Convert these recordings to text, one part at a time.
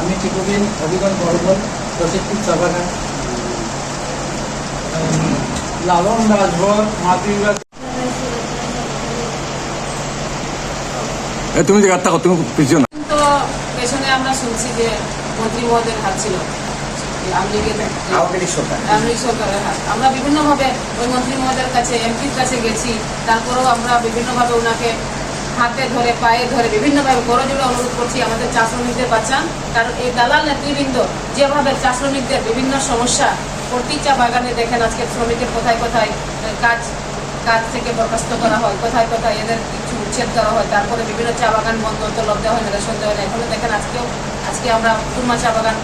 আমি টিকুবিন হবিগঞ্জ বড়বল রশিদপুর চা বাগান লালন রাজভর মাতৃবিভাগ। তুমি যে গাড়টা তুমি পিছনে তো পেছনে আমরা শুনছি যে মন্ত্রী মহোদয়ের হাত ছিল, সরকারের হাত। আমরা বিভিন্নভাবে ওই মন্ত্রী মহোদয়ের কাছে, এমপির কাছে গেছি, তারপরেও আমরা বিভিন্নভাবে ওনাকে হাতে ধরে পায়ে ধরে বিভিন্নভাবে করজোড়ে অনুরোধ করছি আমাদের চা শ্রমিকদের বাঁচান। কারণ এই দালাল নেতৃবৃন্দ যেভাবে চা শ্রমিকদের বিভিন্ন সমস্যা প্রতি চা বাগানে দেখেন আজকে শ্রমিকের কোথায় কোথায় কাজ থেকে বরখাস্ত করা হয়, কোথায় কোথায় এদের কিছু উচ্ছেদ করা হয়, তারপরে বিভিন্ন চা বাগান বন্ধ তলব দেওয়া হয় না, রেশন দেওয়া হয় না। এখনো দেখেন আজকে আমরা কুরমা চা বাগান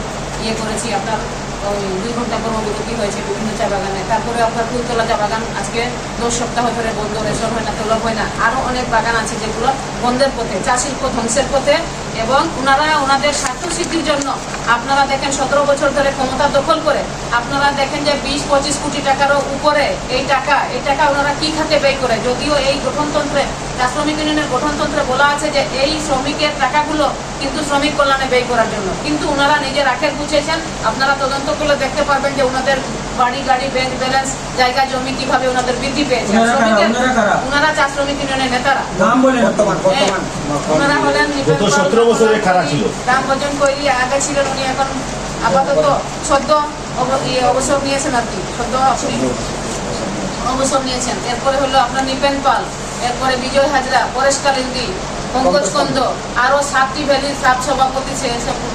করেছি, আপনার ওই 2 ঘন্টা কর্মবিরতি হয়েছে বিভিন্ন চা বাগানে। তারপরে আপনার ফুলতলা চা বাগান আজকে 10 সপ্তাহ ধরে বন্ধ, রেশন হয় না, তলব হয় না। আরও অনেক বাগান আছে যেগুলো বন্ধের পথে, চা শিল্প ধ্বংসের পথে। এবং ওনাদের স্বার্থ সিদ্ধির জন্য আপনারা দেখেন 17 বছর ধরে ক্ষমতা দখল করে আপনারা দেখেন যে 20-25 কোটি টাকারও উপরে এই টাকা ওনারা কি খাতে ব্যয় করে। যদিও এই গঠনতন্ত্রে, চা শ্রমিক ইউনিয়নের গঠনতন্ত্রে বলা আছে যে এই শ্রমিকের টাকাগুলো কিন্তু শ্রমিক কল্যাণে ব্যয় করার জন্য, কিন্তু ওনারা নিজের আখের গুছিয়েছেন। আপনারা তদন্ত করলে দেখতে পারবেন যে ওনাদের বাড়ি গাড়ি, ব্যাংক ব্যালেন্স, জায়গা জমি কিভাবে ওনাদের বৃদ্ধি পেয়েছে। ওনারা চা শ্রমিক ইউনিয়নের নেতারা, ওনারা হলেন রাম ভজন কৈরি, আগে ছিলেন উনি, এখন আপাতত সদ্য অবসর নিয়েছেন আর কি, সদ্য অবসর নিয়েছেন। এরপরে হলো আপনার নিপেন পাল, এরপরে বিজয় হাজরা, পরেশ কালিন্দী, পঙ্কজ কন্দ, আরো 7টি ভ্যালির সাব সভাপতি,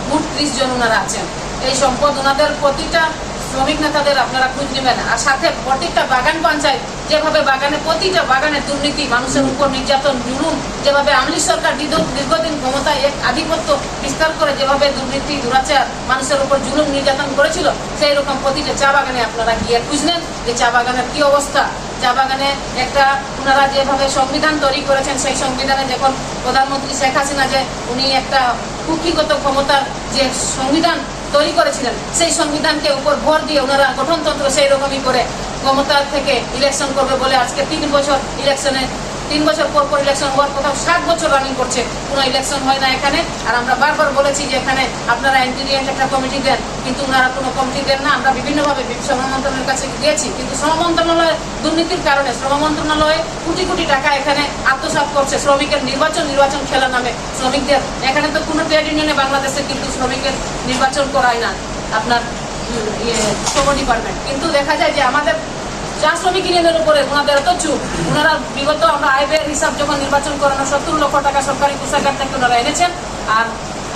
মোট 30 জন ওনারা আছেন। এই সম্পদ ওনাদের প্রতিটা শ্রমিক নেতাদের আপনারা খোঁজ নেবেন। আর সাথে প্রত্যেকটা বাগান পঞ্চায়েত যেভাবে প্রতিটা বাগানে দুর্নীতি, মানুষের উপর নির্যাতন, জুলুম, যেভাবে আমলি সরকার দীর্ঘদিন ক্ষমতায় এক আধিপত্য বিস্তার করে যেভাবে দুর্নীতি, দুরাচার, মানুষের উপর জুলুম নির্যাতন করেছিল, সেই রকম প্রতিটা চা বাগানে আপনারা গিয়ে খুঁজ নেন যে চা বাগানের কি অবস্থা। চা বাগানে একটা ওনারা যেভাবে সংবিধান তৈরি করেছেন, সেই সংবিধানে যখন প্রধানমন্ত্রী শেখ হাসিনা যে উনি একটা কুক্ষিগত ক্ষমতার যে সংবিধান তৈরি করেছিলেন, সেই সংবিধানকে উপর ভর দিয়ে ওনারা গঠনতন্ত্র সেই রকমই করে ক্ষমতার থেকে ইলেকশন করবে বলে আজকে 3 বছর পর ইলেকশন হওয়ার কথা, 7 বছর রানিং করছে, কোনো ইলেকশন হয় না এখানে। আর আমরা বারবার বলেছি যে এখানে আপনারা ইন্টেরিয়েন্ট একটা কমিটি দেন, কিন্তু ওনারা কোনো কমিটি দেন না। আমরা বিভিন্নভাবে শ্রম মন্ত্রণালয়ের কাছে গিয়েছি, কিন্তু শ্রম মন্ত্রণালয় দুর্নীতির কারণে শ্রম মন্ত্রণালয় কোটি কোটি টাকা এখানে আত্মসাৎ করছে শ্রমিকের নির্বাচন খেলা নামে। শ্রমিকদের এখানে তো কোনো ট্রেড ইউনিয়নে বাংলাদেশে কিন্তু শ্রমিকের নির্বাচন করায় না আপনার শ্রম ডিপার্টমেন্ট। কিন্তু দেখা যায় যে আমাদের চা শ্রমিক ইউনিয়নের উপরে ওনাদের এত চুপ। ওনারা বিগত আমরা আয় ব্যয়ের হিসাব যখন নির্বাচন করানো 70 লক্ষ টাকা সরকারি কোষাগার থেকে ওনারা এনেছেন, আর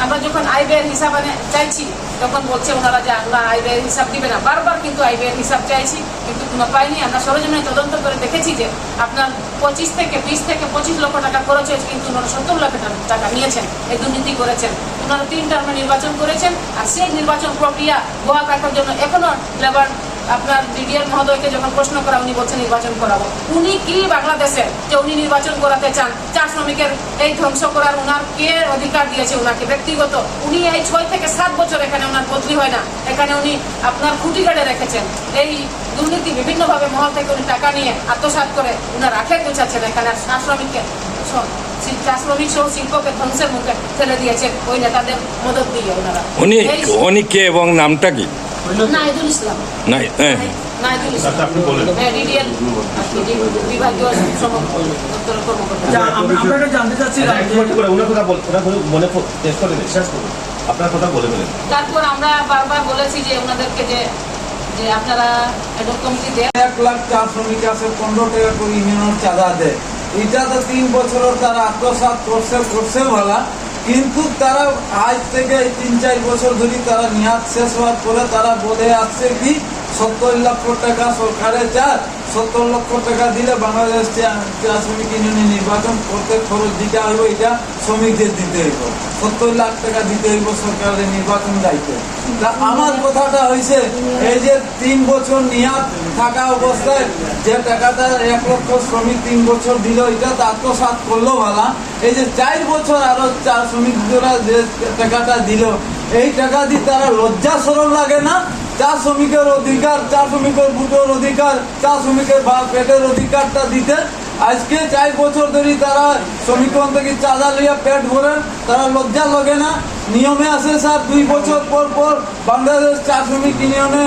আমরা যখন আয় ব্যয়ের হিসাব চাইছি তখন বলছে ওনারা যে আমরা আয় ব্যয়ের হিসাব দিবে না। বারবার কিন্তু আয় ব্যয়ের হিসাব চাইছি, কিন্তু কোনো পাইনি। আমরা সরজমিনে তদন্ত করে দেখেছি যে আপনার 20 থেকে 25 লক্ষ টাকা খরচ হয়েছে, কিন্তু ওনারা 70 লক্ষ টাকা নিয়েছেন, এই দুর্নীতি করেছেন। ওনারা 3 টার্মে নির্বাচন করেছেন, আর সেই নির্বাচন প্রক্রিয়া গোয়া রাখার জন্য এখনো লেবার আপনার ডিডিআর মহোদয়কে যখন প্রশ্ন করা, উনি বলছেন নির্বাচন করাবো। উনি কি বাংলাদেশে যে উনি নির্বাচন করাতে চান? চা শ্রমিকের এই ধ্বংস করার ওনার কে অধিকার দিয়েছে ওনাকে ব্যক্তিগত? উনি এই 6 থেকে 7 বছর এখানে ওনার বদলি হয় না, এখানে উনি আপনার খুঁটি গাড়ে রেখেছেন। এই দুর্নীতি বিভিন্নভাবে মহল থেকে উনি টাকা নিয়ে আত্মসাৎ করে ওনার আখের গুছাচ্ছেন এখানে। চা শ্রমিককে, চা শ্রমিক সহ শিল্পকে ধ্বংসের মুখে ফেলে দিয়েছেন ওই নেতাদের মদত দিয়ে ওনারা। উনি কে এবং নামটা কি? নাহিদুল ইসলাম। নাহিদুল ইসলাম ডিডিএল বিভাগীয় শ্রম দপ্তরের কর্মকর্তা। আমরা জানতে চাচ্ছি আপনার কথা বলে বলেন। তারপর আমরা বারবার বলেছি যে ওনাদেরকে যে আপনারা এডক কমিটি দেন। 1 লাখ চা শ্রমিক আছে, 15 টাকা করে ইউনিয়নের চাঁদা দেয়। এটা তো 3 বছরের তারা আত্মসাৎ করছে ভালা, কিন্তু তারা আজ থেকে 3-4 বছর ধরে তারা মেয়াদ শেষ হওয়ার পরে তারা বলে আসছে কি 70 লক্ষ টাকা সরকারের চার, 70 লক্ষ টাকা দিলে বাংলাদেশ চা শ্রমিক ইউনিয়নে নির্বাচন করতে খরচ দিতে হইব, এটা শ্রমিকদের দিতে হইব, 70 লাখ টাকা দিতে হইব সরকারের নির্বাচন দায়িত্বে। আমার কথাটা হয়েছে এই যে 3 বছর মেয়াদ থাকা অবস্থায় যে টাকাটা 1 লক্ষ শ্রমিক 3 বছর দিল, এটা তো আত্মসাৎ করলো ভালা। এই যে 4 বছর আরো চা শ্রমিকরা যে টাকাটা দিল, এই টাকা দিয়ে তারা লজ্জা সরম লাগে না? চা শ্রমিকের অধিকার, চা শ্রমিকের বুটের অধিকার, চা শ্রমিকের পেটের অধিকারটা দিতে, আজকে 4 বছর ধরে তারা শ্রমিকগণ থেকে চাঁদা লইয়া পেট ভরেন, তারা লজ্জা লাগে না? নিয়মে আছে স্যার 2 বছর পর পর বাংলাদেশ চা শ্রমিক ইউনিয়নে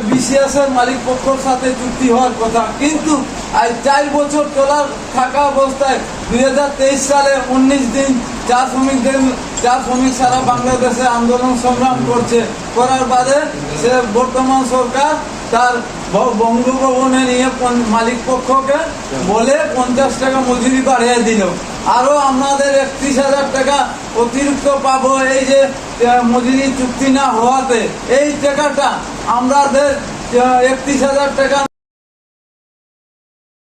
বিসিএস এর মালিক পক্ষের সাথে চুক্তি হওয়ার কথা, কিন্তু আজ 4 বছর চলার থাকা অবস্থায় 2023 সালে 19 দিন চা শ্রমিক সারা বাংলাদেশে আন্দোলন সংগ্রাম করার বাদে সে বর্তমান সরকার তার বঙ্গভবনে নিয়ে মালিক পক্ষকে বলে 50 টাকা মজুরি বাড়িয়ে দিল। আরো আমাদের 31,000 টাকা অতিরিক্ত পাবো এই যে মজুরি চুক্তি না হওয়াতে। এই টাকাটা আমাদের 31,000 টাকা